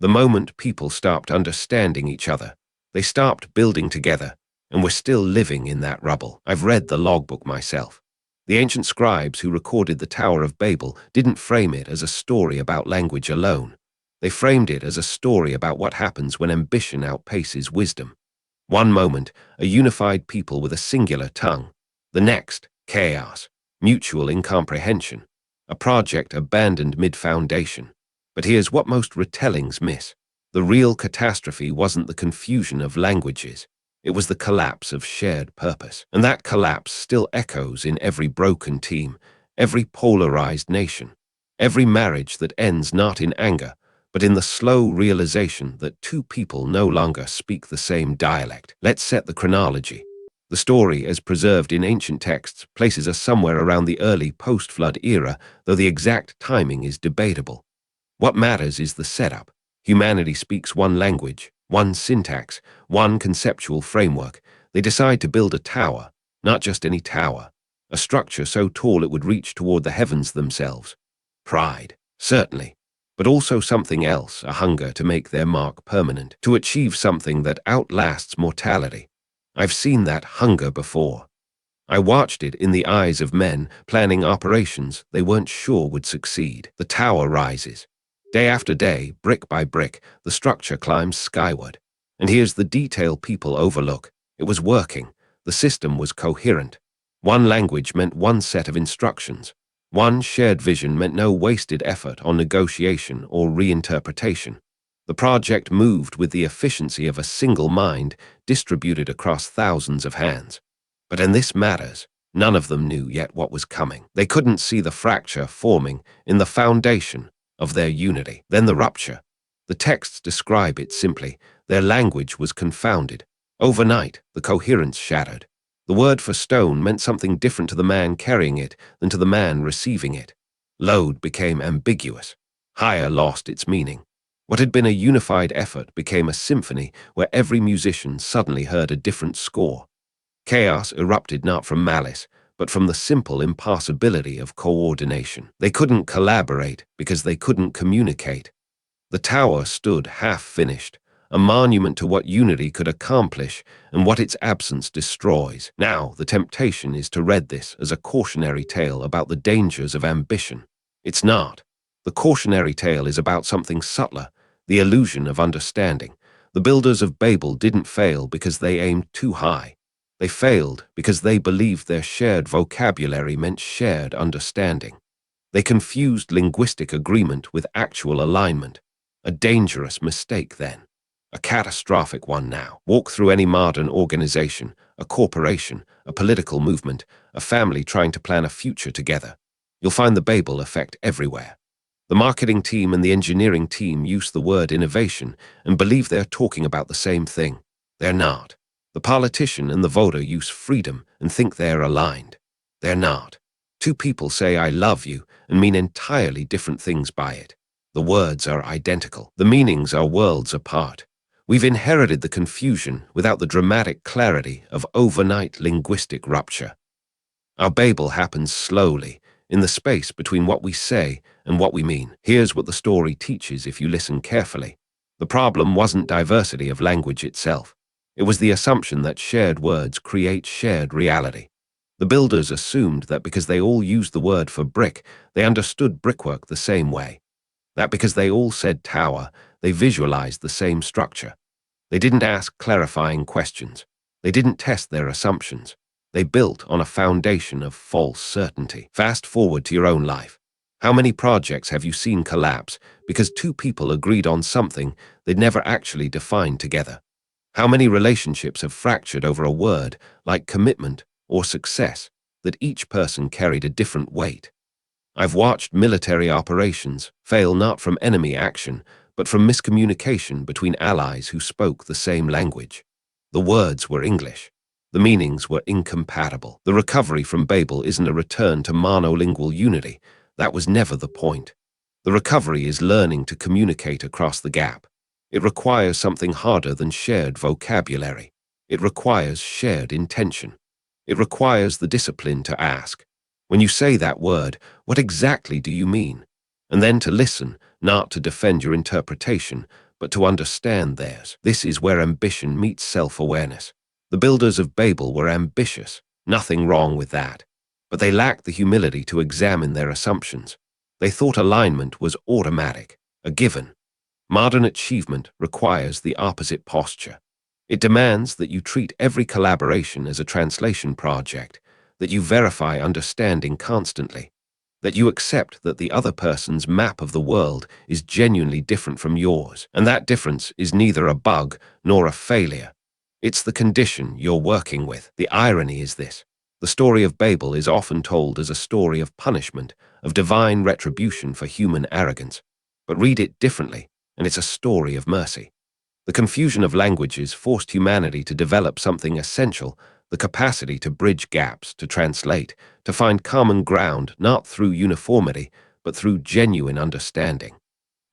The moment people stopped understanding each other, they stopped building together, and we're still living in that rubble. I've read the logbook myself. The ancient scribes who recorded the Tower of Babel didn't frame it as a story about language alone. They framed it as a story about what happens when ambition outpaces wisdom. One moment, a unified people with a singular tongue. The next, chaos, mutual incomprehension, a project abandoned mid-foundation. But here's what most retellings miss. The real catastrophe wasn't the confusion of languages. It was the collapse of shared purpose. And that collapse still echoes in every broken team, every polarized nation, every marriage that ends not in anger, but in the slow realization that two people no longer speak the same dialect. Let's set the chronology. The story, as preserved in ancient texts, places us somewhere around the early post-flood era, though the exact timing is debatable. What matters is the setup. Humanity speaks one language, one syntax, one conceptual framework. They decide to build a tower, not just any tower, a structure so tall it would reach toward the heavens themselves. Pride, certainly, but also something else, a hunger to make their mark permanent, to achieve something that outlasts mortality. I've seen that hunger before. I watched it in the eyes of men planning operations they weren't sure would succeed. The tower rises. Day after day, brick by brick, the structure climbs skyward. And here's the detail people overlook. It was working. The system was coherent. One language meant one set of instructions. One shared vision meant no wasted effort on negotiation or reinterpretation. The project moved with the efficiency of a single mind distributed across thousands of hands. But in this matters, none of them knew yet what was coming. They couldn't see the fracture forming in the foundation of their unity. Then the rupture. The texts describe it simply. Their language was confounded. Overnight, the coherence shattered. The word for stone meant something different to the man carrying it than to the man receiving it. Load became ambiguous. Hire lost its meaning. What had been a unified effort became a symphony where every musician suddenly heard a different score. Chaos erupted not from malice, but from the simple impossibility of coordination. They couldn't collaborate because they couldn't communicate. The tower stood half-finished, a monument to what unity could accomplish and what its absence destroys. Now, the temptation is to read this as a cautionary tale about the dangers of ambition. It's not. The cautionary tale is about something subtler, the illusion of understanding. The builders of Babel didn't fail because they aimed too high. They failed because they believed their shared vocabulary meant shared understanding. They confused linguistic agreement with actual alignment. A dangerous mistake then. A catastrophic one now. Walk through any modern organization, a corporation, a political movement, a family trying to plan a future together. You'll find the Babel effect everywhere. The marketing team and the engineering team use the word innovation and believe they're talking about the same thing. They're not. The politician and the voter use freedom and think they're aligned. They're not. Two people say I love you and mean entirely different things by it. The words are identical. The meanings are worlds apart. We've inherited the confusion without the dramatic clarity of overnight linguistic rupture. Our Babel happens slowly, in the space between what we say and what we mean. Here's what the story teaches if you listen carefully. The problem wasn't diversity of language itself. It was the assumption that shared words create shared reality. The builders assumed that because they all used the word for brick, they understood brickwork the same way. That because they all said tower, they visualized the same structure. They didn't ask clarifying questions. They didn't test their assumptions. They built on a foundation of false certainty. Fast forward to your own life. How many projects have you seen collapse because two people agreed on something they'd never actually defined together? How many relationships have fractured over a word, like commitment or success, that each person carried a different weight? I've watched military operations fail not from enemy action, but from miscommunication between allies who spoke the same language. The words were English. The meanings were incompatible. The recovery from Babel isn't a return to monolingual unity. That was never the point. The recovery is learning to communicate across the gap. It requires something harder than shared vocabulary. It requires shared intention. It requires the discipline to ask, when you say that word, what exactly do you mean? And then to listen, not to defend your interpretation, but to understand theirs. This is where ambition meets self-awareness. The builders of Babel were ambitious, nothing wrong with that. But they lacked the humility to examine their assumptions. They thought alignment was automatic, a given. Modern achievement requires the opposite posture. It demands that you treat every collaboration as a translation project, that you verify understanding constantly, that you accept that the other person's map of the world is genuinely different from yours, and that difference is neither a bug nor a failure. It's the condition you're working with. The irony is this. The story of Babel is often told as a story of punishment, of divine retribution for human arrogance. But read it differently, and it's a story of mercy. The confusion of languages forced humanity to develop something essential, the capacity to bridge gaps, to translate, to find common ground not through uniformity, but through genuine understanding.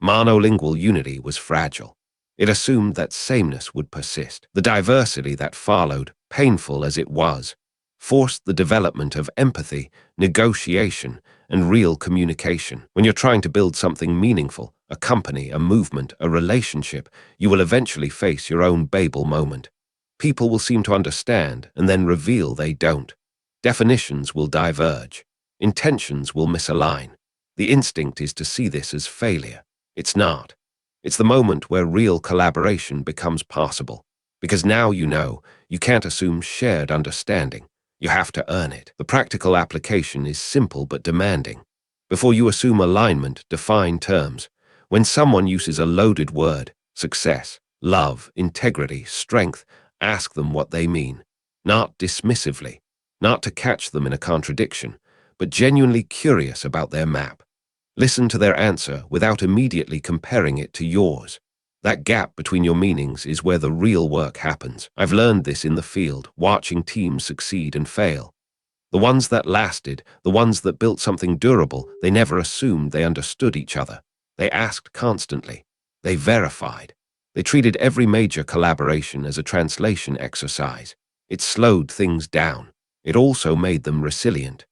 Monolingual unity was fragile. It assumed that sameness would persist. The diversity that followed, painful as it was, forced the development of empathy, negotiation, and real communication. When you're trying to build something meaningful, a company, a movement, a relationship, you will eventually face your own Babel moment. People will seem to understand and then reveal they don't. Definitions will diverge. Intentions will misalign. The instinct is to see this as failure. It's not. It's the moment where real collaboration becomes possible. Because now you know, you can't assume shared understanding. You have to earn it. The practical application is simple but demanding. Before you assume alignment, define terms. When someone uses a loaded word, success, love, integrity, strength, ask them what they mean. Not dismissively, not to catch them in a contradiction, but genuinely curious about their map. Listen to their answer without immediately comparing it to yours. That gap between your meanings is where the real work happens. I've learned this in the field, watching teams succeed and fail. The ones that lasted, the ones that built something durable, they never assumed they understood each other. They asked constantly. They verified. They treated every major collaboration as a translation exercise. It slowed things down. It also made them resilient.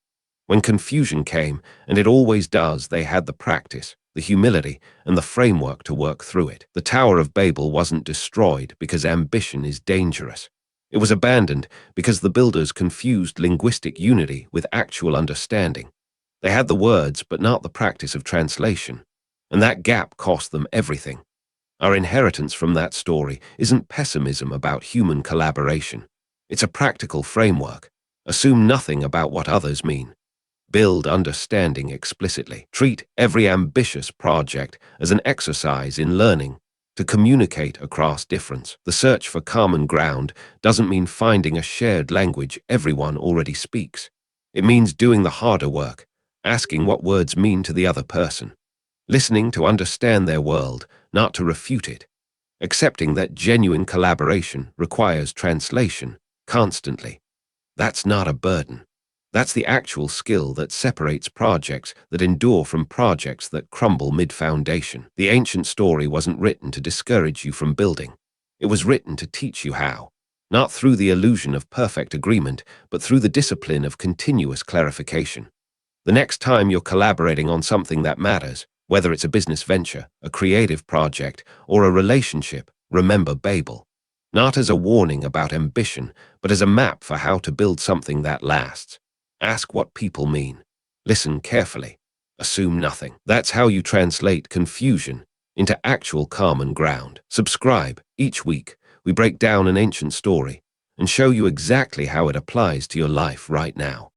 When confusion came, and it always does, they had the practice, the humility, and the framework to work through it. The Tower of Babel wasn't destroyed because ambition is dangerous. It was abandoned because the builders confused linguistic unity with actual understanding. They had the words but not the practice of translation, and that gap cost them everything. Our inheritance from that story isn't pessimism about human collaboration. It's a practical framework. Assume nothing about what others mean. Build understanding explicitly. Treat every ambitious project as an exercise in learning to communicate across difference. The search for common ground doesn't mean finding a shared language everyone already speaks. It means doing the harder work, asking what words mean to the other person, listening to understand their world, not to refute it, accepting that genuine collaboration requires translation constantly. That's not a burden. That's the actual skill that separates projects that endure from projects that crumble mid-foundation. The ancient story wasn't written to discourage you from building. It was written to teach you how, not through the illusion of perfect agreement, but through the discipline of continuous clarification. The next time you're collaborating on something that matters, whether it's a business venture, a creative project, or a relationship, remember Babel. Not as a warning about ambition, but as a map for how to build something that lasts. Ask what people mean. Listen carefully. Assume nothing. That's how you translate confusion into actual common ground. Subscribe. Each week, we break down an ancient story and show you exactly how it applies to your life right now.